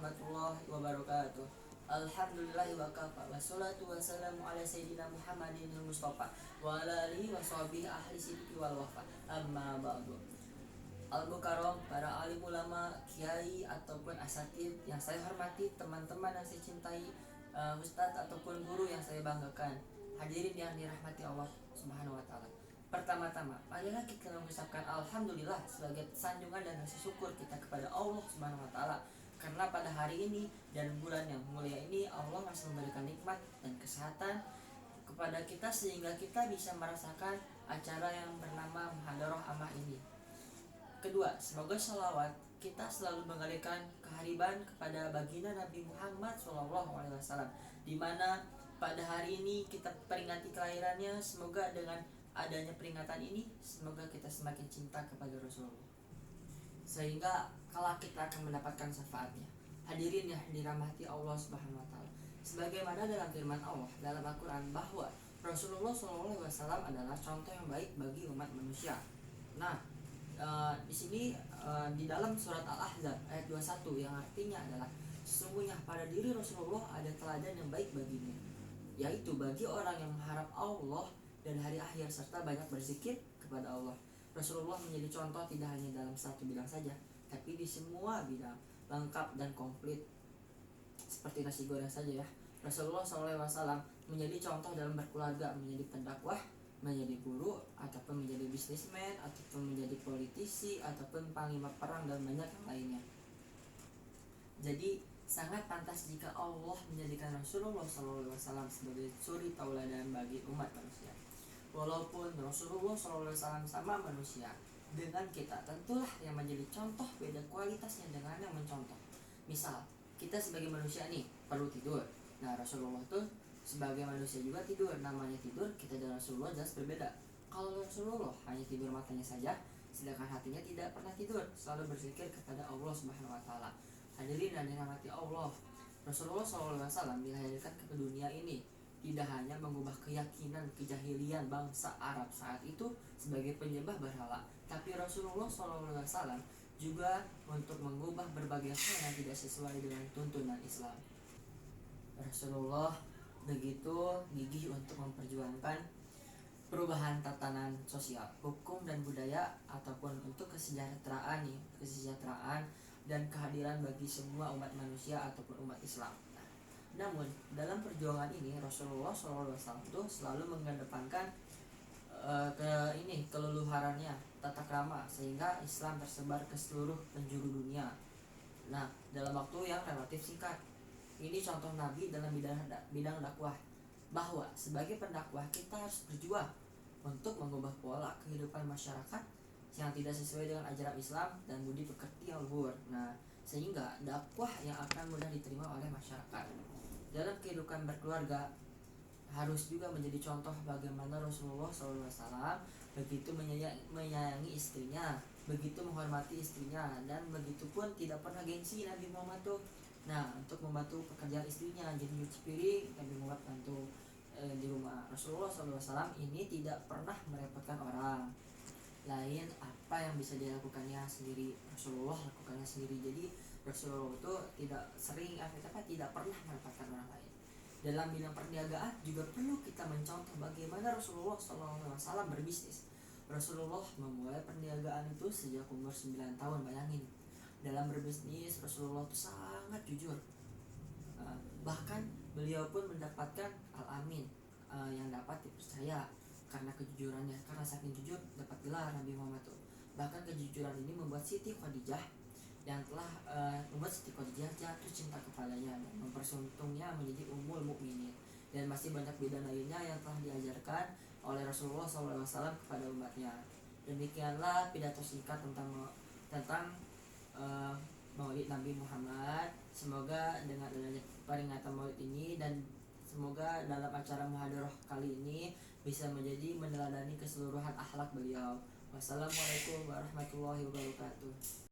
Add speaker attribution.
Speaker 1: warahmatullahi wabarakatuh. Alhamdulillahi wa kafa wassalatu wassalamu ala sayyidina Muhammadin Mustafa wa ala alihi wa sahbihi ahli sidqi wal wafa. Amma ba'du. Al-Mukarram, para alim ulama, kiai ataupun asatid yang saya hormati, teman-teman yang saya cintai, ustadz ataupun guru yang saya banggakan, hadirin yang dirahmati Allah Subhanahu wa taala. Pertama-tama, marilah kita mengucapkan alhamdulillah sebagai sanjungan dan rasa syukur kita kepada Allah Subhanahu wa taala, karena pada hari ini dan bulan yang mulia ini Allah masih memberikan nikmat dan kesehatan kepada kita sehingga kita bisa merasakan acara yang bernama Muhadharah Ammah ini. Kedua, semoga sholawat kita selalu mengalihkan kehariban kepada baginda Nabi Muhammad SAW, di mana pada hari ini kita peringati kelahirannya. Semoga dengan adanya peringatan ini, semoga kita semakin cinta kepada Rasulullah, sehingga kalau kita akan mendapatkan syafaatnya. Hadirin yang dirahmati Allah Subhanahu wa taala, sebagaimana dalam firman Allah dalam Al-Qur'an bahwa Rasulullah SAW adalah contoh yang baik bagi umat manusia. Nah, di sini di dalam surat Al-Ahzab ayat 21 yang artinya adalah sesungguhnya pada diri Rasulullah ada teladan yang baik bagimu, yaitu bagi orang yang mengharap Allah dan hari akhir serta banyak berzikir kepada Allah. Rasulullah menjadi contoh tidak hanya dalam satu bidang saja, tapi di semua bidang, lengkap dan komplit. Seperti nasi goreng saja ya, Rasulullah SAW menjadi contoh dalam berkeluarga, menjadi pendakwah, menjadi guru, ataupun menjadi bisnismen, ataupun menjadi politisi, ataupun panglima perang, dan banyak yang lainnya. Jadi sangat pantas jika Allah menjadikan Rasulullah SAW sebagai suri tauladan bagi umat manusia. Walaupun Rasulullah SAW sama manusia dengan kita, tentulah yang menjadi contoh beda kualitasnya dengan yang mencontoh. Misal, kita sebagai manusia nih perlu tidur. Nah, Rasulullah tuh sebagai manusia juga tidur. Namanya tidur, kita dan Rasulullah jelas berbeda. Kalau Rasulullah hanya tidur matanya saja, sedangkan hatinya tidak pernah tidur, selalu berzikir kepada Allah Subhanahu wa taala. Hadirin dan dirahmati Allah, Rasulullah SAW dilahirkan ke dunia ini tidak hanya mengubah keyakinan kejahilian bangsa Arab saat itu sebagai penyembah berhala, tapi Rasulullah SAW juga untuk mengubah berbagai hal yang tidak sesuai dengan tuntunan Islam. Rasulullah begitu gigih untuk memperjuangkan perubahan tatanan sosial, hukum dan budaya, ataupun untuk kesejahteraan dan kehadiran bagi semua umat manusia ataupun umat Islam. Namun dalam perjuangan ini Rasulullah SAW tuh selalu mengedepankan keluluharannya, tata krama, sehingga Islam tersebar ke seluruh penjuru dunia. Nah, dalam waktu yang relatif singkat. Ini contoh Nabi dalam bidang dakwah, bahwa sebagai pendakwah kita harus berjuang untuk mengubah pola kehidupan masyarakat yang tidak sesuai dengan ajaran Islam dan budi pekerti yang luhur. Nah, sehingga dakwah yang akan mudah diterima oleh masyarakat. Dalam kehidupan berkeluarga harus juga menjadi contoh bagaimana Rasulullah SAW begitu menyayangi istrinya, begitu menghormati istrinya, dan begitu pun tidak pernah gengsi Nabi Muhammad tuh. Nah, untuk membantu pekerjaan istrinya, jadi nyuci piring, Nabi Muhammad bantu di rumah. Rasulullah SAW ini tidak pernah merepotkan orang lain. Apa yang bisa dilakukannya sendiri, Rasulullah lakukannya sendiri. Jadi Rasulullah itu tidak pernah merepotkan orang lain. Dalam bidang perniagaan juga perlu kita mencontoh bagaimana Rasulullah SAW berbisnis. Rasulullah memulai perniagaan itu sejak umur 9 tahun, bayangin. Dalam berbisnis Rasulullah itu sangat jujur. Bahkan beliau pun mendapatkan Al-Amin, yang dapat dipercaya karena kejujurannya. Karena saking jujur dapat gelar Nabi Muhammad tuh. Bahkan kejujuran ini membuat Siti Khadijah jatuh cinta kepadanya dan mempersuntungnya menjadi Ummul Mukminin. Dan masih banyak bidang lainnya yang telah diajarkan oleh Rasulullah SAW kepada umatnya. Demikianlah pidato singkat tentang Maulid Nabi Muhammad. Semoga dengan adanya peringatan Maulid ini, dan semoga dalam acara Muhadharah kali ini bisa menjadi meneladani keseluruhan akhlak beliau. Wassalamualaikum warahmatullahi wabarakatuh.